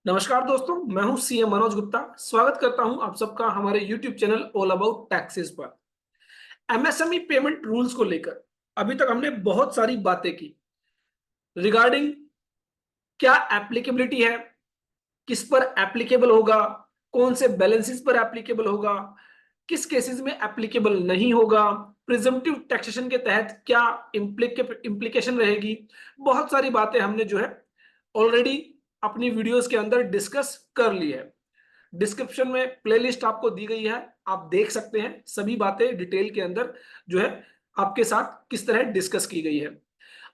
नमस्कार दोस्तों, मैं हूं सीएम मनोज गुप्ता। स्वागत करता हूं आप सबका हमारे YouTube channel all about taxes पर। एमएसएमई पेमेंट रूल्स को लेकर अभी तक हमने बहुत सारी बातें की रिगार्डिंग क्या एप्लीकेबिलिटी है, किस पर एप्लीकेबल होगा, कौन से बैलेंसेस पर एप्लीकेबल होगा, किस केसेस में एप्लीकेबल नहीं होगा, प्रिजम्पटिव टैक्सेशन के तहत क्या इम्प्लीकेशन रहेगी। बहुत सारी बातें हमने जो है ऑलरेडी अपनी वीडियोस के अंदर डिस्कस कर ली है। डिस्क्रिप्शन में प्लेलिस्ट आपको दी गई है, आप देख सकते हैं सभी बातें डिटेल के अंदर जो है आपके साथ किस तरह डिस्कस की गई है।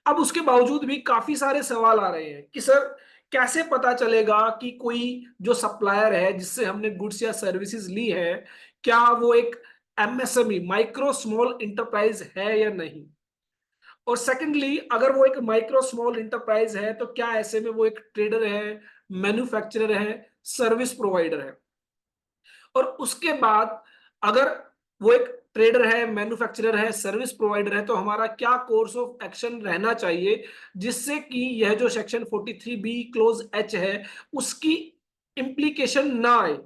अब उसके बावजूद भी काफी सारे सवाल आ रहे हैं कि सर कैसे पता चलेगा कि कोई जो सप्लायर है जिससे हमने गुड्स या सर्विसेज ली है, क्या वो एक एमएसएमई माइक्रो स्मॉल इंटरप्राइज है या नहीं। और सेकेंडली, अगर वो एक माइक्रो स्मॉल इंटरप्राइज है तो क्या ऐसे में वो एक ट्रेडर है, मैन्युफैक्चरर है, सर्विस प्रोवाइडर है। और उसके बाद अगर वो एक ट्रेडर है, मैन्युफैक्चरर है, सर्विस प्रोवाइडर है, तो हमारा क्या कोर्स ऑफ एक्शन रहना चाहिए जिससे कि यह जो सेक्शन 43B क्लोज एच है उसकी इंप्लीकेशन ना आए।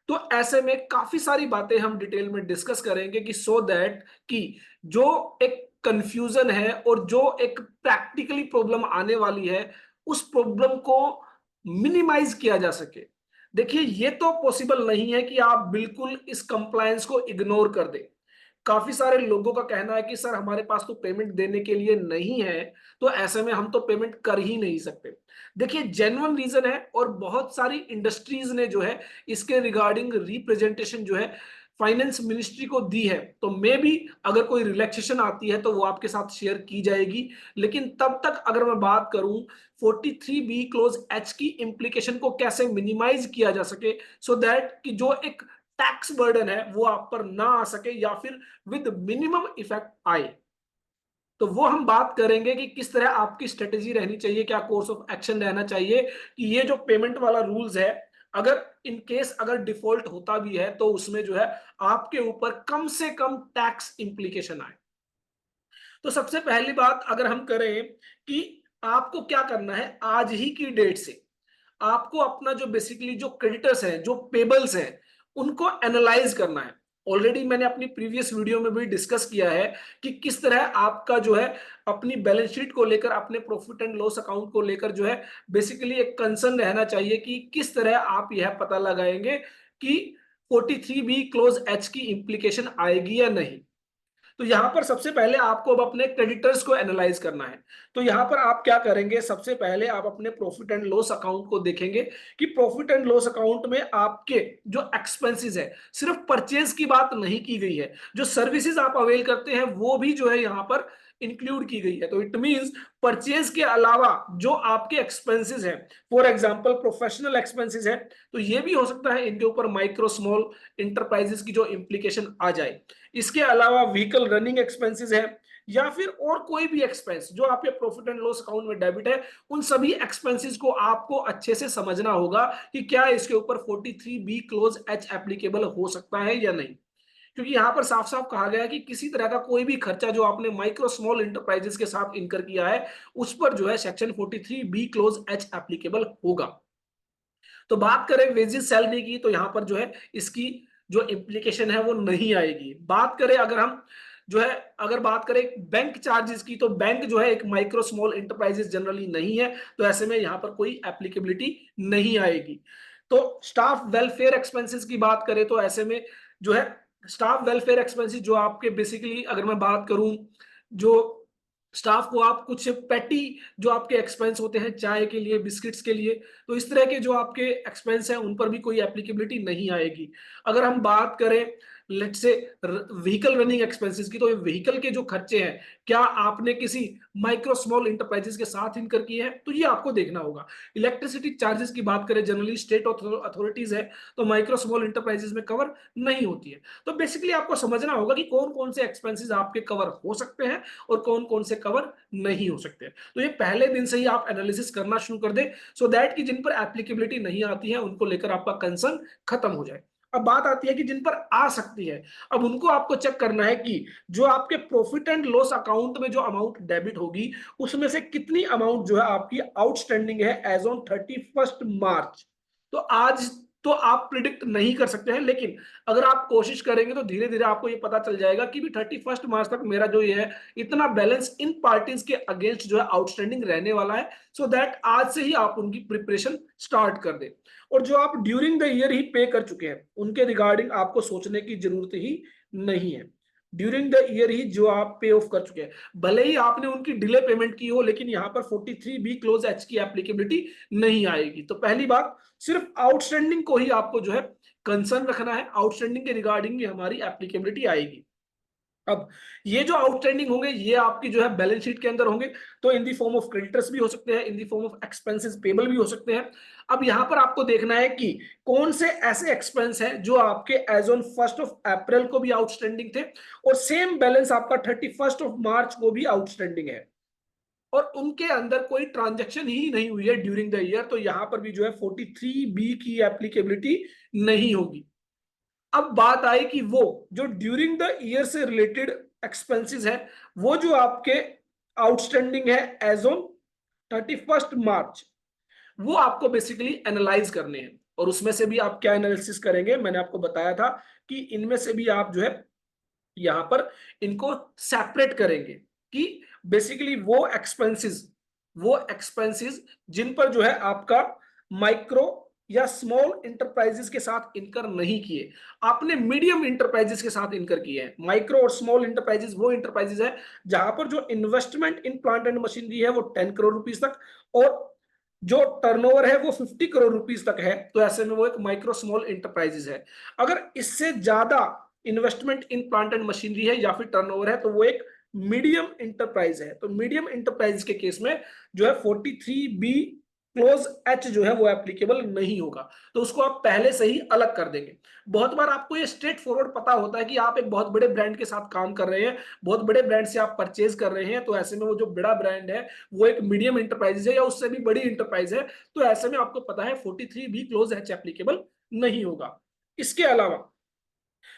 तो ऐसे में काफी सारी बातें हम डिटेल में डिस्कस करेंगे कि सो दैट कि जो एक कंफ्यूजन है और जो एक प्रैक्टिकली प्रॉब्लम आने वाली है उस प्रॉब्लम को मिनिमाइज किया जा सके। देखिए, ये तो पॉसिबल नहीं है कि आप बिल्कुल इस कंप्लायंस को इग्नोर कर दें। काफी सारे लोगों का कहना है कि सर हमारे पास तो पेमेंट देने के लिए नहीं है, तो ऐसे में हम तो पेमेंट कर ही नहीं सकते। देखिए, जेन्युइन रीजन है और बहुत सारी इंडस्ट्रीज ने जो है इसके रिगार्डिंग रिप्रेजेंटेशन जो है फाइनेंस मिनिस्ट्री को दी है। तो मे भी अगर कोई रिलैक्सेशन आती है तो वो आपके साथ शेयर की जाएगी। लेकिन तब तक अगर मैं बात करूं 43B क्लोज एच की इंप्लीकेशन को कैसे मिनिमाइज किया जा सके सो दैट कि जो एक टैक्स बर्डन है वो आप पर ना आ सके या फिर विद मिनिमम इफेक्ट आए, तो वो हम बात करेंगे कि किस तरह आपकी स्ट्रेटेजी रहनी चाहिए, क्या कोर्स ऑफ एक्शन रहना चाहिए कि ये जो पेमेंट वाला रूल्स है अगर इन केस अगर डिफॉल्ट होता भी है तो उसमें जो है आपके ऊपर कम से कम टैक्स इंप्लीकेशन आए। तो सबसे पहली बात अगर हम करें कि आपको क्या करना है, आज ही की डेट से आपको अपना जो बेसिकली जो क्रेडिटर्स हैं, जो पेबल्स हैं, उनको एनालाइज करना है। ऑलरेडी मैंने अपनी प्रीवियस वीडियो में भी डिस्कस किया है कि किस तरह आपका जो है अपनी बैलेंस शीट को लेकर, अपने प्रॉफिट एंड लॉस अकाउंट को लेकर जो है बेसिकली एक कंसर्न रहना चाहिए कि किस तरह आप यह पता लगाएंगे कि 43B क्लोज एच की इंप्लीकेशन आएगी या नहीं। तो यहां पर सबसे पहले आपको अब अपने क्रेडिटर्स को एनालाइज करना है। तो यहां पर आप क्या करेंगे, सबसे पहले आप अपने प्रॉफिट एंड लॉस अकाउंट को देखेंगे कि प्रॉफिट एंड लॉस अकाउंट में आपके जो एक्सपेंसेस है, सिर्फ परचेज की बात नहीं की गई है, जो सर्विसेज आप अवेल करते हैं वो भी जो है यहां पर इंक्लूड की गई है। तो इट मींस परचेज के अलावा जो आपके एक्सपेंसेस हैं, फॉर एग्जांपल प्रोफेशनल एक्सपेंसेस है, तो ये भी हो सकता है इनके ऊपर माइक्रो स्मॉल इंटरप्राइजेस की जो इंप्लीकेशन आ जाए। इसके अलावा व्हीकल रनिंग एक्सपेंसेस है या फिर और कोई भी एक्सपेंस जो आपके प्रॉफिट एंड लॉस अकाउंट में डेबिट है, उन सभी एक्सपेंसेस को आपको अच्छे से समझना होगा कि क्या इसके ऊपर 43B क्लोज एच एप्लीकेबल हो सकता है या नहीं। क्योंकि यहां पर साफ साफ कहा गया है कि किसी तरह का कोई भी खर्चा जो आपने माइक्रो स्मॉल इंटरप्राइजेस के साथ इनकर किया है उस पर जो है section 43B close H applicable होगा। तो बात करें वेजेस सैलरी की, तो यहां पर जो है इसकी जो इम्प्लीकेशन है वो नहीं आएगी। बात करें अगर हम जो है अगर बात करें बैंक चार्जेस की, तो बैंक जो है एक माइक्रो स्मॉल इंटरप्राइजेस जनरली नहीं है, तो ऐसे में यहां पर कोई एप्लीकेबिलिटी नहीं आएगी। तो स्टाफ वेलफेयर एक्सपेंसेस की बात करें तो ऐसे में जो है स्टाफ वेलफेयर एक्सपेंसेस जो आपके बेसिकली अगर मैं बात करूं, जो स्टाफ को आप कुछ पेटी जो आपके एक्सपेंस होते हैं चाय के लिए, बिस्किट्स के लिए, तो इस तरह के जो आपके एक्सपेंस हैं उन पर भी कोई एप्लीकेबिलिटी नहीं आएगी। अगर हम बात करें लेट से व्हीकल रनिंग एक्सपेंसेस की, तो ये व्हीकल के जो खर्चे हैं क्या आपने किसी माइक्रो स्मॉल इंटरप्राइजेस के साथ इनकर किए हैं, तो ये आपको देखना होगा। इलेक्ट्रिसिटी चार्जेस की बात करें, जनरली स्टेट अथॉरिटीज है तो माइक्रो स्मॉल इंटरप्राइजेस में कवर नहीं होती है। तो बेसिकली आपको समझना होगा कि कौन कौन से एक्सपेंसेस आपके कवर हो सकते हैं और कौन कौन से कवर नहीं हो सकते। तो ये पहले दिन से ही आप एनालिसिस करना शुरू कर दें सो दैट कि जिन पर एप्लीकेबिलिटी नहीं आती है उनको लेकर आपका कंसर्न खत्म हो जाए। अब बात आती है कि जिन पर आ सकती है, अब उनको आपको चेक करना है कि जो आपके प्रॉफिट एंड लॉस अकाउंट में जो अमाउंट डेबिट होगी उसमें से कितनी अमाउंट जो है आपकी आउटस्टैंडिंग है एज ऑन 31 मार्च। तो आज तो आप प्रिडिक्ट नहीं कर सकते हैं, लेकिन अगर आप कोशिश करेंगे तो धीरे धीरे आपको ये पता चल जाएगा कि भी 31 मार्च तक मेरा जो ये है इतना बैलेंस इन पार्टीज के अगेंस्ट जो है आउटस्टैंडिंग रहने वाला है, सो दैट आज से ही आप उनकी प्रिपरेशन स्टार्ट कर दें। और जो आप ड्यूरिंग द ईयर ही पे कर चुके हैं उनके रिगार्डिंग आपको सोचने की जरूरत ही नहीं है। ड्यूरिंग द ईयर ही जो आप पे ऑफ कर चुके हैं, भले ही आपने उनकी डिले पेमेंट की हो, लेकिन यहां पर 43B क्लोज एच की एप्लीकेबिलिटी नहीं आएगी। तो पहली बात, सिर्फ आउटस्टैंडिंग को ही आपको जो है कंसर्न रखना है, आउटस्टैंडिंग के रिगार्डिंग ही हमारी एप्लीकेबिलिटी आएगी। अब ये जो आउटस्टैंडिंग होंगे ये आपकी जो है बैलेंस शीट के अंदर होंगे, तो in the form of creditors भी हो सकते हैं, in the form of expenses payable भी हो सकते हैं। अब यहां पर आपको देखना है कि कौन से ऐसे एक्सपेंस हैं जो आपके एज ऑन 1 अप्रैल को भी आउटस्टैंडिंग थे और सेम बैलेंस आपका 31 मार्च को भी आउटस्टैंडिंग है और उनके अंदर कोई ट्रांजेक्शन ही नहीं हुई है ड्यूरिंग द ईयर, तो यहां पर भी जो है 43B की एप्लीकेबिलिटी नहीं होगी। अब बात आई कि वो जो ड्यूरिंग द ईयर से रिलेटेड एक्सपेंसेस है वो जो आपके आउटस्टैंडिंग है एज ऑन 31 मार्च, वो आपको बेसिकली एनालाइज करने हैं। और उसमें से भी आप क्या एनालिसिस करेंगे, मैंने आपको बताया था कि इनमें से भी आप जो है यहां पर इनको सेपरेट करेंगे कि बेसिकली वो एक्सपेंसेस जिन पर जो है आपका माइक्रो या स्मॉल इंटरप्राइजेस के साथ इनकर नहीं किए, आपने मीडियम इंटरप्राइजेस के साथ इनकर किए हैं। माइक्रो और स्मॉल इंटरप्राइजेस वो इंटरप्राइजेस है जहां पर जो investment in plant and machinery है वो 10 करोड़ रुपीज तक और जो टर्नओवर है वो 50 करोड़ रुपीज तक है, तो ऐसे में वो एक माइक्रो स्मॉल इंटरप्राइजेस है। अगर इससे ज्यादा investment in plant and machinery है या फिर टर्नओवर है तो वो एक मीडियम इंटरप्राइज है। तो मीडियम इंटरप्राइज के केस में जो है 43B क्लोज एच जो है वो एप्लीकेबल नहीं होगा, तो उसको आप पहले से ही अलग कर देंगे। बहुत बार आपको ये स्ट्रेट फॉरवर्ड पता होता है कि आप एक बहुत बड़े ब्रांड के साथ काम कर रहे हैं, बहुत बड़े ब्रांड से आप परचेज कर रहे हैं, तो ऐसे में वो जो बड़ा ब्रांड है वो एक मीडियम इंटरप्राइज है या उससे भी बड़ी इंटरप्राइज है, तो ऐसे में आपको पता है 43B क्लोज एच एप्लीकेबल नहीं होगा। इसके अलावा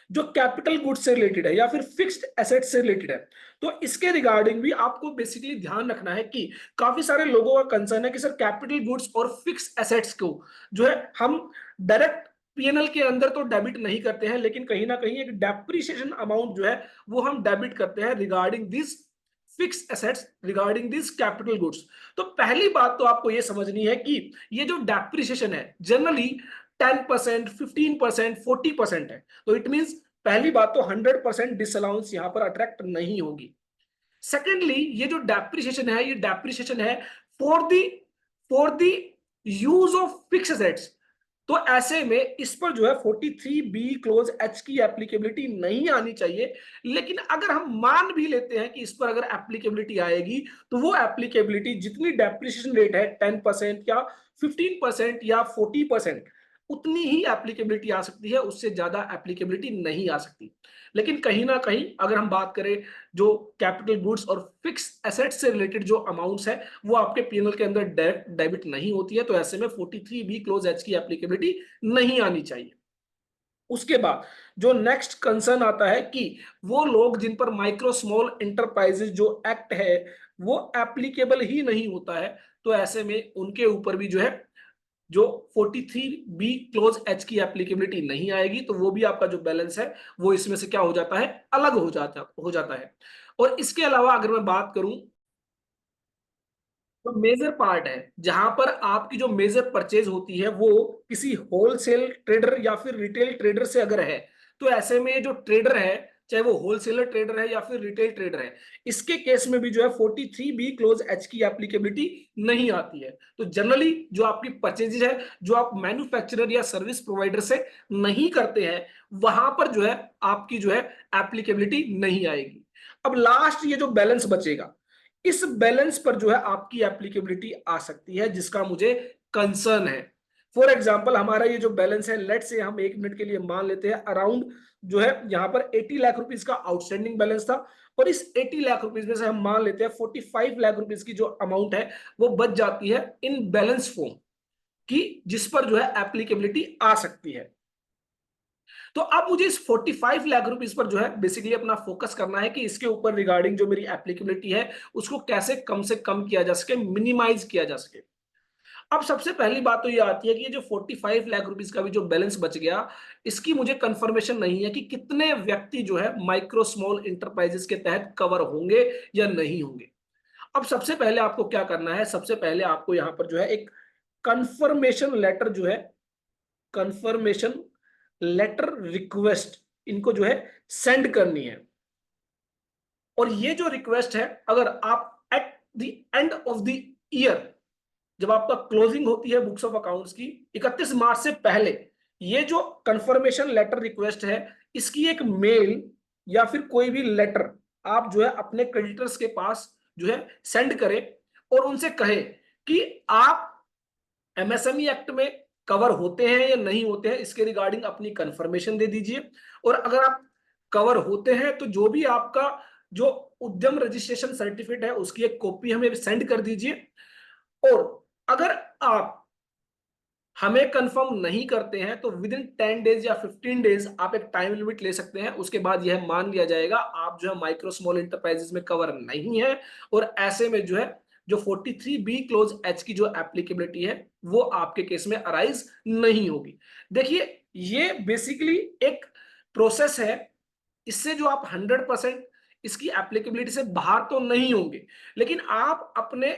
जो कैपिटल गुड्स से रिलेटेड है या फिर फिक्स्ड एसेट से रिलेटेड है, तो इसके रिगार्डिंग भी आपको बेसिकली ध्यान रखना है कि काफी सारे लोगों का कंसर्न है कि सर कैपिटल गुड्स और फिक्स्ड एसेट्स को जो है हम डायरेक्ट पीएनएल के अंदर तो डेबिट नहीं करते हैं, लेकिन कहीं ना कहीं एक डेप्रिसिएशन अमाउंट जो है वो हम डेबिट करते हैं regarding this fix assets, regarding this capital goods. तो पहली बात तो आपको यह समझनी है कि ये जो डेप्रिसिएशन है जनरली 10%, 15%, 40% है, तो इट मींस पहली बात तो 100% डिसअलाउंस यहां पर अट्रैक्ट नहीं होगी। सेकेंडली ये जो डेप्रिसिएशन है ये डेप्रिसिएशन है for the use of fix assets, तो ऐसे में इस पर जो है 43B क्लोज एच की एप्लीकेबिलिटी नहीं आनी चाहिए। लेकिन अगर हम मान भी लेते हैं कि इस पर अगर एप्लीकेबिलिटी आएगी तो वो एप्लीकेबिलिटी जितनी डेप्रिसिएशन रेट है 10% या 15% या 40%, उतनी ही एप्लीकेबिलिटी आ सकती है, उससे ज्यादा एप्लीकेबिलिटी नहीं आ सकती। लेकिन कहीं ना कहीं अगर हम बात करें जो कैपिटल गुड्स और फिक्स एसेट्स से रिलेटेड जो अमाउंट्स है वो आपके पीएनएल के अंदर डायरेक्ट डेबिट नहीं होती है, तो ऐसे में 43B क्लोज एच की एप्लीकेबिलिटी नहीं आनी चाहिए। उसके बाद जो नेक्स्ट कंसर्न आता है कि वो लोग जिन पर माइक्रो स्मॉल इंटरप्राइजेज जो एक्ट है वो एप्लीकेबल ही नहीं होता है, तो ऐसे में उनके ऊपर भी जो है जो 43B क्लोज एच की एप्लीकेबिलिटी नहीं आएगी, तो वो भी आपका जो बैलेंस है वो इसमें से क्या हो जाता है, अलग हो जाता है। और इसके अलावा अगर मैं बात करूं तो मेजर पार्ट है जहां पर आपकी जो मेजर परचेज होती है वो किसी होलसेल ट्रेडर या फिर रिटेल ट्रेडर से अगर है, तो ऐसे में जो ट्रेडर है चाहे वो होलसेलर ट्रेडर है या फिर रिटेल ट्रेडर है, इसके केस में भी जो है 43B क्लोज एच की एप्लीकेबिलिटी नहीं आती है। तो जनरली जो आपकी परचेजेज है जो आप मैन्युफैक्चरर या सर्विस प्रोवाइडर से नहीं करते हैं वहां पर जो है आपकी जो है एप्लीकेबिलिटी नहीं आएगी। अब लास्ट ये जो बैलेंस बचेगा, इस बैलेंस पर जो है आपकी एप्लीकेबिलिटी आ सकती है जिसका मुझे कंसर्न है। फॉर एग्जांपल हमारा ये जो बैलेंस है, लेट से हम 1 मिनट के लिए मान लेते हैं अराउंड जो है यहां पर 80 लाख रुपीस का आउटस्टैंडिंग बैलेंस था, और इस 80 लाख रुपीस में से हम मान लेते हैं 45 लाख रुपीस की जो अमाउंट है वो बच जाती है इन बैलेंस फॉर्म की, जिस पर जो है एप्लीकेबिलिटी आ सकती है। तो अब मुझे इस 45 लाख रुपीस पर जो है बेसिकली अपना फोकस करना है कि इसके ऊपर रिगार्डिंग जो मेरी एप्लीकेबिलिटी है उसको कैसे कम से कम किया जा सके, मिनिमाइज किया जा सके। अब सबसे पहली बात तो ये आती है कि ये जो 45 लाख रुपीस का भी जो बैलेंस बच गया, इसकी मुझे कंफर्मेशन नहीं है कि कितने व्यक्ति जो है माइक्रो स्मॉल इंटरप्राइजेस के तहत कवर होंगे या नहीं होंगे। अब सबसे पहले आपको क्या करना है, सबसे पहले आपको यहां पर जो है एक कंफर्मेशन लेटर जो है, कंफर्मेशन लेटर रिक्वेस्ट इनको जो है सेंड करनी है। और ये जो रिक्वेस्ट है, अगर आप at the end of the year, जब आपका क्लोजिंग होती है बुक्स ऑफ अकाउंट्स की 31 मार्च से पहले, ये जो कंफर्मेशन लेटर रिक्वेस्ट है, इसकी एक मेल या फिर कोई भी लेटर आप जो है अपने क्रेडिटर्स के पास जो है सेंड करें और उनसे कहे कि आप एमएसएमई एक्ट में कवर होते हैं या नहीं होते हैं, इसके रिगार्डिंग अपनी कंफर्मेशन दे दीजिए। और अगर आप कवर होते हैं तो जो भी आपका जो उद्यम रजिस्ट्रेशन सर्टिफिकेट है उसकी एक कॉपी हमें सेंड कर दीजिए। और अगर आप हमें कंफर्म नहीं करते हैं तो विद इन 10 डेज या 15 डेज आप एक टाइम लिमिट ले सकते हैं, उसके बाद यह मान लिया जाएगा आप जो है माइक्रो स्मॉल इंटरप्राइजेस में कवर नहीं है। और ऐसे में जो है जो 43B क्लोज एच की जो एप्लीकेबिलिटी है वो आपके केस में अराइज नहीं होगी। देखिए, ये बेसिकली एक प्रोसेस है, इससे जो आप 100% इसकी एप्लीकेबिलिटी से बाहर तो नहीं होंगे, लेकिन आप अपने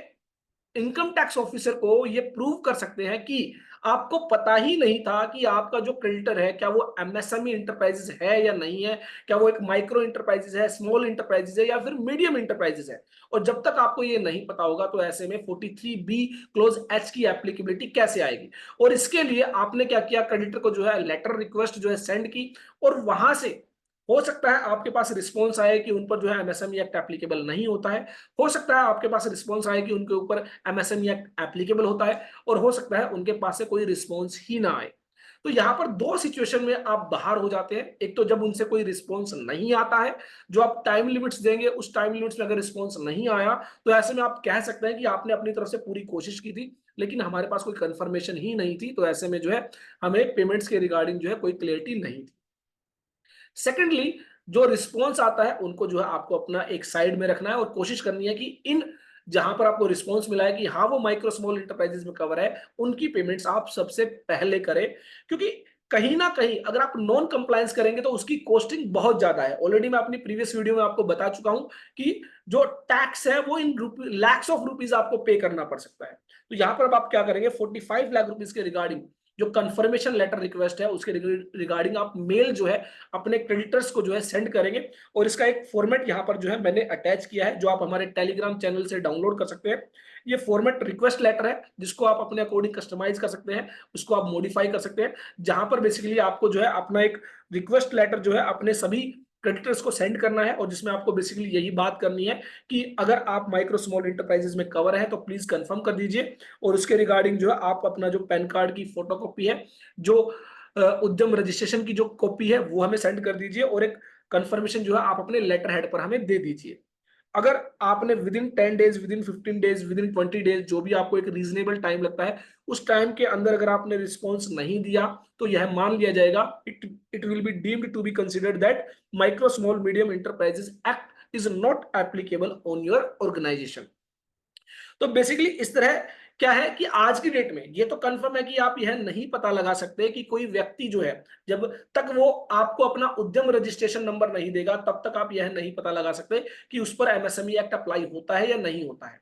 इनकम टैक्स ऑफिसर को ये प्रूव कर सकते हैं कि आपको पता ही नहीं था कि आपका जो क्रेडिटर है क्या वो एमएसएमई इंटरप्राइजेस है या नहीं है, क्या वो एक माइक्रो इंटरप्राइजेस है, स्मॉल इंटरप्राइजेस है या फिर मीडियम इंटरप्राइजेस है। और जब तक आपको ये नहीं पता होगा तो ऐसे में 43B क्लोज एच की एप्लीकेबिलिटी कैसे आएगी। और इसके लिए आपने क्या किया, क्रेडिटर को जो है लेटर रिक्वेस्ट जो है सेंड की, और वहां से हो सकता है आपके पास रिस्पॉन्स आए कि उन पर जो है एमएसएमई एक्ट एप्लीकेबल नहीं होता है, हो सकता है आपके पास रिस्पॉन्स आए कि उनके ऊपर एमएसएमई एक्ट एप्लीकेबल होता है, और हो सकता है उनके पास से कोई रिस्पॉन्स ही ना आए। तो यहां पर दो सिचुएशन में आप बाहर हो जाते हैं। एक तो जब उनसे कोई रिस्पॉन्स नहीं आता है, जो आप टाइम लिमिट्स देंगे उस टाइम लिमिट्स में अगर रिस्पॉन्स नहीं आया तो ऐसे में आप कह सकते हैं कि आपने अपनी तरफ से पूरी कोशिश की थी लेकिन हमारे पास कोई कंफर्मेशन ही नहीं थी, तो ऐसे में जो है हमें पेमेंट्स के रिगार्डिंग जो है कोई क्लियरिटी नहीं थी। सेकेंडली, जो रिस्पॉन्स आता है उनको जो है आपको अपना एक साइड में रखना है और कोशिश करनी है कि इन जहां पर आपको रिस्पॉन्स मिला है कि हाँ वो माइक्रो स्मॉल इंटरप्राइजेस में कवर है, उनकी पेमेंट्स आप सबसे पहले करें। क्योंकि कहीं ना कहीं अगर आप नॉन कंप्लायंस करेंगे तो उसकी कॉस्टिंग बहुत ज्यादा है। ऑलरेडी मैं अपनी प्रीवियस वीडियो में आपको बता चुका हूं कि जो टैक्स है वो इन लैक्स ऑफ रुपीज आपको पे करना पड़ सकता है। तो यहां पर अब आप क्या करेंगे, 45 लाख रुपीज के रिगार्डिंग जो कंफर्मेशन लेटर रिक्वेस्ट है उसके रिगार्डिंग आप मेल जो है अपने क्रेडिटर्स को जो है सेंड करेंगे। और इसका एक फॉर्मेट यहाँ पर जो है मैंने अटैच किया है, जो आप हमारे टेलीग्राम चैनल से डाउनलोड कर सकते हैं। ये फॉर्मेट रिक्वेस्ट लेटर है जिसको आप अपने अकॉर्डिंग कस्टमाइज कर सकते हैं, उसको आप मॉडिफाई कर सकते हैं, जहां पर बेसिकली आपको जो है अपना एक रिक्वेस्ट लेटर जो है अपने सभी क्रेडिटर्स को सेंड करना है, और जिसमें आपको बेसिकली यही बात करनी है कि अगर आप माइक्रो स्मॉल इंटरप्राइजेस में कवर है तो प्लीज कंफर्म कर दीजिए। और उसके रिगार्डिंग जो है आप अपना जो पैन कार्ड की फोटोकॉपी है, जो उद्यम रजिस्ट्रेशन की जो कॉपी है वो हमें सेंड कर दीजिए, और एक कंफर्मेशन जो है आप अपने लेटर हेड पर हमें दे दीजिए। अगर आपने with in 10 days, with in 15 days, with in 20 days, जो भी आपको एक रीजनेबल टाइम लगता है उस टाइम के अंदर अगर आपने रिस्पॉन्स नहीं दिया तो यह मान लिया जाएगा, it will be deemed to be considered that micro small medium enterprises act is not applicable on your organisation. तो बेसिकली इस तरह क्या है कि आज की डेट में ये तो कंफर्म है कि आप यह नहीं पता लगा सकते कि कोई व्यक्ति जो है, जब तक वो आपको अपना उद्यम रजिस्ट्रेशन नंबर नहीं देगा तब तक आप यह नहीं पता लगा सकते कि उस पर एमएसएमई एक्ट अप्लाई होता है या नहीं होता है।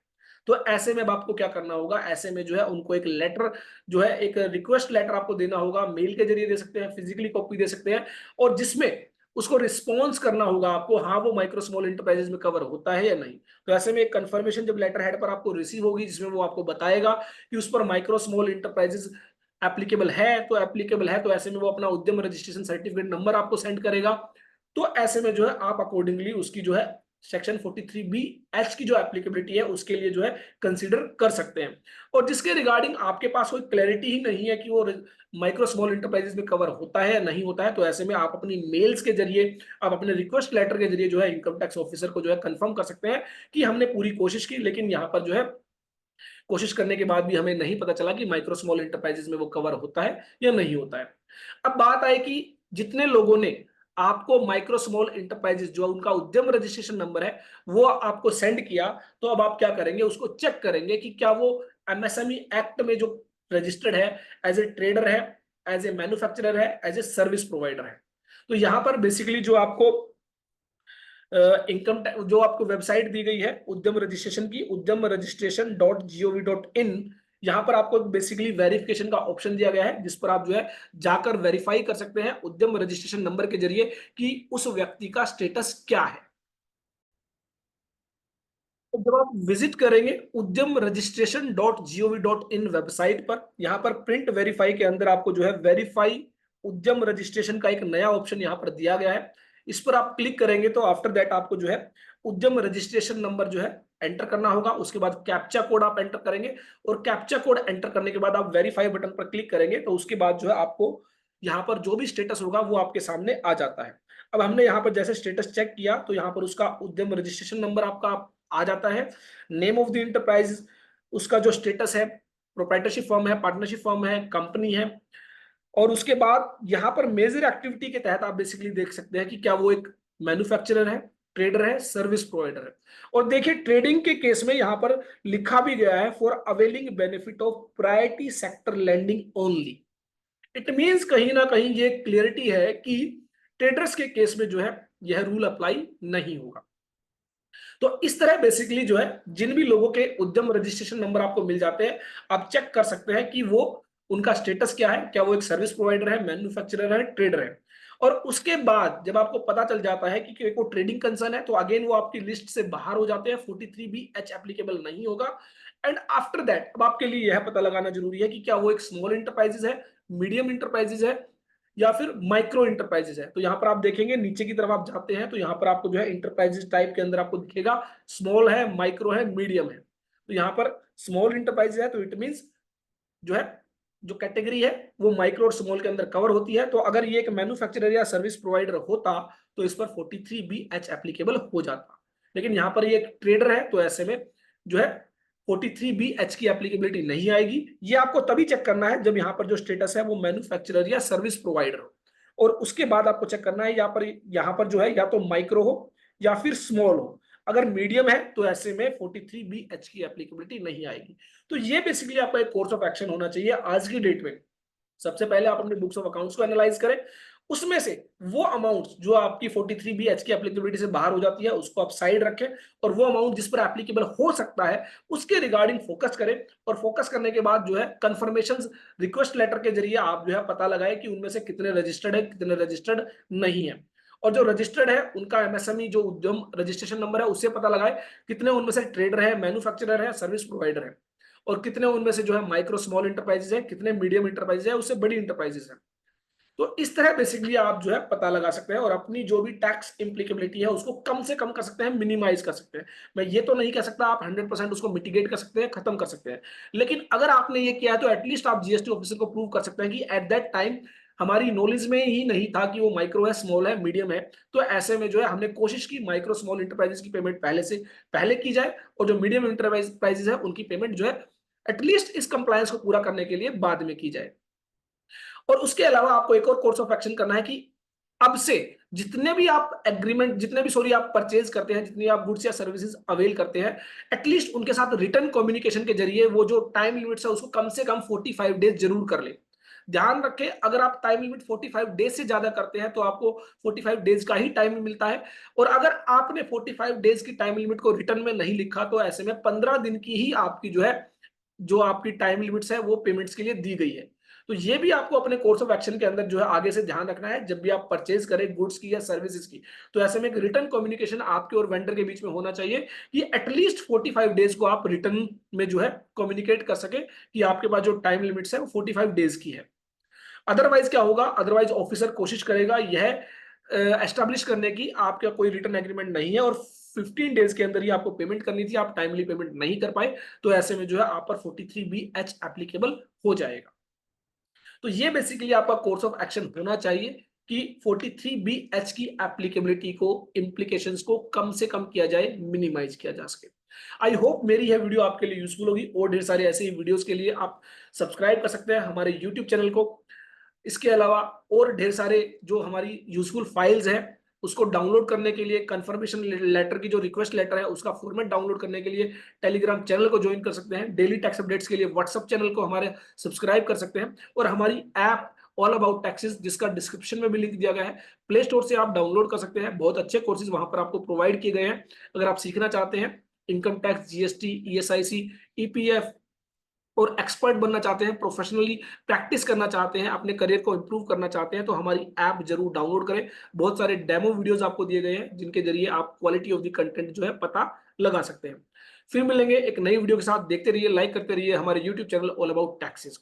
तो ऐसे में अब आपको क्या करना होगा, ऐसे में जो है उनको एक लेटर जो है एक रिक्वेस्ट लेटर आपको देना होगा, मेल के जरिए दे सकते हैं, फिजिकली कॉपी दे सकते हैं, और जिसमें उसको रिस्पॉन्स करना होगा आपको, हाँ वो माइक्रो स्मॉल इंटरप्राइजेस में कवर होता है या नहीं। तो ऐसे में एक कंफर्मेशन जब लेटर हेड पर आपको रिसीव होगी जिसमें वो आपको बताएगा कि उस पर माइक्रो स्मॉल इंटरप्राइजेस एप्लीकेबल है, तो एप्लीकेबल है, तो ऐसे में वो अपना उद्यम रजिस्ट्रेशन सर्टिफिकेट नंबर आपको सेंड करेगा। तो ऐसे में जो है आप अकॉर्डिंगली उसकी जो है सेक्शन 43B(H) की जो एप्लीकेबिलिटी है उसके लिए जो है कंसीडर कर सकते हैं। और जिसके रिगार्डिंग आपके पास कोई क्लैरिटी ही नहीं है कि वो माइक्रो स्मॉल इंटरप्राइजेस में कवर होता है या नहीं होता है, तो ऐसे में आप अपनी मेल्स के जरिए, आप अपने रिक्वेस्ट लेटर के जरिए जो है इनकम टैक्स ऑफिसर को जो है कंफर्म कर सकते हैं कि हमने पूरी कोशिश की, लेकिन यहाँ पर जो है कोशिश करने के बाद भी हमें नहीं पता चला कि माइक्रो स्मॉल इंटरप्राइजेस में वो कवर होता है या नहीं होता है। अब बात आए कि जितने लोगों ने आपको माइक्रो स्मॉल इंटरप्राइजेस जो उनका उद्यम रजिस्ट्रेशन नंबर है वो आपको सेंड किया, तो अब आप क्या करेंगे, उसको चेक करेंगे कि क्या वो एमएसएमई एक्ट में जो रजिस्टर्ड है, एज ए ट्रेडर है, एज ए मैन्युफैक्चरर है, एज ए सर्विस प्रोवाइडर है। तो यहां पर बेसिकली जो आपको इनकम जो आपको वेबसाइट दी गई है उद्यम रजिस्ट्रेशन की, उद्यम रजिस्ट्रेशन .gov.in, यहां पर आपको बेसिकली वेरिफिकेशन का ऑप्शन दिया गया है, जिस पर आप जो है जाकर वेरीफाई कर सकते हैं उद्यम रजिस्ट्रेशन नंबर के जरिए कि उस व्यक्ति का स्टेटस क्या है। तो जब आप विजिट करेंगे उद्यम रजिस्ट्रेशन .gov.in वेबसाइट पर, यहां पर प्रिंट वेरीफाई के अंदर आपको जो है वेरीफाई उद्यम रजिस्ट्रेशन का एक नया ऑप्शन यहां पर दिया गया है। इस पर आप क्लिक करेंगे तो आफ्टर दैट आपको जो है उद्यम रजिस्ट्रेशन नंबर जो है एंटर करना होगा। उसके बाद कैप्चा कोड आप एंटर करेंगे और कैप्चा कोड एंटर करने के बाद आप वेरीफाई बटन पर क्लिक करेंगे तो उसके बाद जो है आपको यहाँ पर जो भी स्टेटस होगा वो आपके सामने आ जाता है। अब हमने यहाँ पर जैसे स्टेटस चेक किया तो यहाँ पर उसका उद्यम रजिस्ट्रेशन नंबर आपका आ जाता है, नेम ऑफ द इंटरप्राइज, उसका जो स्टेटस है, प्रोप्राइटरशिप फर्म है, पार्टनरशिप फर्म है, कंपनी है, और उसके बाद यहाँ पर मेजर एक्टिविटी के तहत आप बेसिकली देख सकते हैं कि क्या वो एक मैन्युफैक्चरर है, ट्रेडर है, सर्विस प्रोवाइडर है। और देखिए ट्रेडिंग के केस में यहाँ पर लिखा भी गया है for availing benefit of priority sector lending only. It means कहीं ना कहीं ये क्लियरिटी है कि ट्रेडर्स के केस में जो है यह रूल अप्लाई नहीं होगा। तो इस तरह बेसिकली जो है जिन भी लोगों के उद्यम रजिस्ट्रेशन नंबर आपको मिल जाते हैं, आप चेक कर सकते हैं कि वो उनका स्टेटस क्या है, क्या वो एक सर्विस प्रोवाइडर है, मैन्युफैक्चरर है, ट्रेडर है। और उसके बाद जब आपको पता चल जाता है कि कोई ट्रेडिंग कंसर्न है तो अगेन वो आपकी लिस्ट से बाहर हो जाते हैं, 43B(H) एप्लीकेबल नहीं होगा। एंड आफ्टर दैट अब आपके लिए यह पता लगाना जरूरी है कि क्या वो एक स्मॉल इंटरप्राइजेस है, मीडियम इंटरप्राइजेस है, या फिर माइक्रो इंटरप्राइजेस है। तो यहाँ पर आप देखेंगे नीचे की तरफ आप जाते हैं तो यहाँ पर आपको जो है इंटरप्राइजेस टाइप के अंदर आपको दिखेगा स्मॉल है, माइक्रो है, मीडियम है। तो यहाँ पर स्मॉल इंटरप्राइजेस है तो इट मींस जो है जो कैटेगरी है वो माइक्रो और स्मॉल के अंदर कवर होती है। तो अगर ये एक मैन्युफैक्चरर या सर्विस प्रोवाइडर होता तो इस पर 43B(H) एप्लीकेबल हो जाता, लेकिन यहाँ पर ये एक ट्रेडर है तो ऐसे में जो है 43B(H) की एप्लीकेबिलिटी नहीं आएगी। ये आपको तभी चेक करना है जब यहाँ पर जो स्टेटस है वो मैन्युफैक्चरर या सर्विस प्रोवाइडर हो, और उसके बाद आपको चेक करना है यहाँ पर जो है या तो माइक्रो हो या फिर स्मॉल हो। अगर मीडियम है तो ऐसे में 43B(H) की एप्लीकेबिलिटी नहीं आएगी। तो ये बेसिकली आपका एक कोर्स ऑफ एक्शन होना चाहिए आज की डेट में। सबसे पहले आप अपने बुक्स ऑफ अकाउंट्स को एनालाइज करें, उसमें से वो अमाउंट जो आपकी 43B(H) की एप्लीकेबिलिटी से बाहर हो जाती है उसको आप साइड रखें, और वो अमाउंट जिस पर एप्लीकेबल हो सकता है उसके रिगार्डिंग फोकस करें। और फोकस करने के बाद जो है कंफर्मेशन रिक्वेस्ट लेटर के जरिए आप जो है पता लगाएं कि उनमें से कितने रजिस्टर्ड है, कितने रजिस्टर्ड नहीं है। और जो रजिस्टर्ड है उनका एमएसएमई जो उद्यम रजिस्ट्रेशन नंबर है उससे पता लगाए कितने उनमें से ट्रेडर है, मैन्युफैक्चरर है, सर्विस प्रोवाइडर है, और कितने उनमें से जो है माइक्रो स्मॉल इंटरप्राइजेस है, कितने मीडियम इंटरप्राइजेस है, उससे बड़ी इंटरप्राइजेस है। तो इस तरह बेसिकली आप जो है पता लगा सकते हैं और अपनी जो भी टैक्स इम्प्लीकेबिलिटी है उसको कम से कम कर सकते हैं, मिनिमाइज कर सकते हैं। मैं ये तो नहीं कह सकता आप 100% उसको मिटिगेट कर सकते हैं, खत्म कर सकते हैं, लेकिन अगर आपने ये किया है तो एटलीस्ट आप जीएसटी ऑफिसर को प्रूव कर सकते हैं कि एट दैट टाइम हमारी नॉलेज में ही नहीं था कि वो माइक्रो है, स्मॉल है, मीडियम है। तो ऐसे में जो है हमने कोशिश की माइक्रो स्मॉल इंटरप्राइजेस की पेमेंट पहले की जाए, और जो मीडियम इंटरप्राइजेस है उनकी पेमेंट जो है एटलीस्ट इस कंप्लायंस को पूरा करने के लिए बाद में की जाए। और उसके अलावा आपको एक और कोर्स ऑफ एक्शन करना है कि अब से जितने भी आप एग्रीमेंट, जितने भी सॉरी आप परचेज करते हैं, जितनी आप गुड्स या सर्विसेज अवेल करते हैं, एटलीस्ट उनके साथ रिटर्न कम्युनिकेशन के जरिए वो जो टाइम लिमिट्स है उसको कम से कम 45 डेज जरूर कर ले। ध्यान रखें अगर आप टाइम लिमिट 45 डेज से ज्यादा करते हैं तो आपको 45 डेज का ही टाइम मिलता है, और अगर आपने 45 डेज की टाइम लिमिट को रिटर्न में नहीं लिखा तो ऐसे में 15 दिन की ही आपकी जो है जो आपकी टाइम लिमिट्स है वो पेमेंट्स के लिए दी गई है। तो ये भी आपको अपने कोर्स ऑफ एक्शन के अंदर जो है आगे से ध्यान रखना है जब भी आप परचेज करें गुड्स की या सर्विसेज की। तो ऐसे में एक रिटर्न कम्युनिकेशन आपके और वेंडर के बीच में होना चाहिए कि एटलीस्ट 45 डेज को आप रिटर्न में जो है कम्युनिकेट कर सके कि आपके पास जो टाइम लिमिट्स है वो 45 डेज की है। अदरवाइज क्या होगा, अदरवाइज ऑफिसर कोशिश करेगा यह एस्टेब्लिश करने की आपका कोई रिटर्न एग्रीमेंट नहीं है और 15 डेज के अंदर ही आपको पेमेंट करनी थी, आप टाइमली पेमेंट नहीं कर पाए, तो ऐसे में जो है आप पर 43B(H) एप्लीकेबल हो जाएगा। तो ये बेसिकली आपका कोर्स ऑफ एक्शन होना चाहिए कि 43B(H) की एप्लीकेबिलिटी को, इंप्लीकेशंस को कम से कम किया जाए, मिनिमाइज किया जा सके। आई होप मेरी यह वीडियो आपके लिए यूजफुल होगी, और ढेर सारे ऐसे ही वीडियोस के लिए आप सब्सक्राइब कर सकते हैं हमारे यूट्यूब चैनल को। इसके अलावा और ढेर सारे जो हमारी यूजफुल फाइल्स हैं उसको डाउनलोड करने के लिए, कंफर्मेशन लेटर की जो रिक्वेस्ट लेटर है उसका फॉर्मेट डाउनलोड करने के लिए टेलीग्राम चैनल को ज्वाइन कर सकते हैं। डेली टैक्स अपडेट्स के लिए व्हाट्सएप चैनल को हमारे सब्सक्राइब कर सकते हैं, और हमारी ऐप ऑल अबाउट टैक्सेस, जिसका डिस्क्रिप्शन में भी लिंक दिया गया है, प्ले स्टोर से आप डाउनलोड कर सकते हैं। बहुत अच्छे कोर्सेज वहां पर आपको प्रोवाइड किए गए हैं। अगर आप सीखना चाहते हैं income tax, GST, ESIC, EPF और एक्सपर्ट बनना चाहते हैं, प्रोफेशनली प्रैक्टिस करना चाहते हैं, अपने करियर को इंप्रूव करना चाहते हैं, तो हमारी ऐप जरूर डाउनलोड करें। बहुत सारे डेमो वीडियोस आपको दिए गए हैं जिनके जरिए आप क्वालिटी ऑफ द कंटेंट जो है पता लगा सकते हैं। फिर मिलेंगे एक नई वीडियो के साथ। देखते रहिए, लाइक करते रहिए हमारे YouTube channel all about taxes.